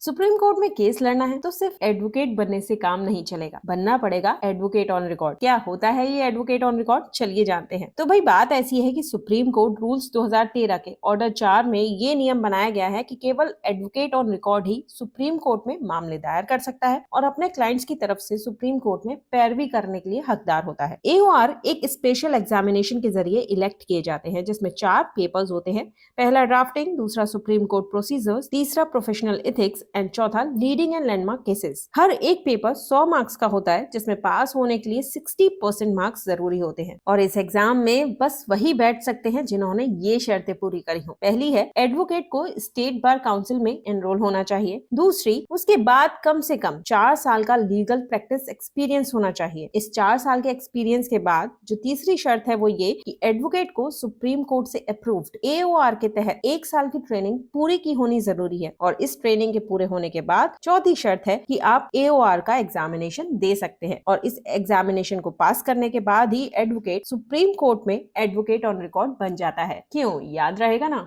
Supreme court में case लड़ना है तो सिर्फ एडवोकेट बनने से काम नहीं चलेगा, बनना पड़ेगा एडवोकेट ऑन रिकॉर्ड। क्या होता है ये एडवोकेट ऑन रिकॉर्ड, चलिए जानते हैं। तो भाई बात ऐसी है कि सुप्रीम कोर्ट रूल्स 2013 के ऑर्डर 4 में ये नियम बनाया गया है कि केवल advocate on record he supreme court में मामले दायर कर सकता है और अपने क्लाइंट्स की तरफ से सुप्रीम कोर्ट में पैरवी करने के लिए हकदार होता है। AOR एक स्पेशल एग्जामिनेशन के जरिए इलेक्ट किए जाते हैं, जिसमें 4 पेपर्स होते हैं। पहला ड्राफ्टिंग, दूसरा सुप्रीम कोर्ट प्रोसीजर्स, तीसरा प्रोफेशनल एथिक्स एंड चौथा लीडिंग एंड लैंडमार्क केसेस। हर एक पेपर 100 मार्क्स का होता है, जिसमें पास होने के लिए 60% मार्क्स जरूरी होते हैं और इस एग्जाम में बस वही बैठ सकते हैं जिन्होंने ये शर्तें पूरी करी हो। पहली है, एडवोकेट को स्टेट बार काउंसिल में एनरोल होना चाहिए। दूसरी, उसके बाद कम से कम 4 साल का लीगल प्रैक्टिस एक्सपीरियंस होना चाहिए। इस 4 साल के एक्सपीरियंस के बाद जो तीसरी शर्त है वो ये कि एडवोकेट को सुप्रीम कोर्ट से अप्रूव्ड AOR के तहत 1 साल की ट्रेनिंग पूरी की होनी जरूरी है और इस ट्रेनिंग के पूरे होने के बाद चौथी शर्त है कि आप AOR का एग्जामिनेशन दे सकते हैं और इस एग्जामिनेशन को पास करने के बाद ही एडवोकेट सुप्रीम कोर्ट में एडवोकेट ऑन रिकॉर्ड बन जाता है। क्यों, याद रहेगा ना।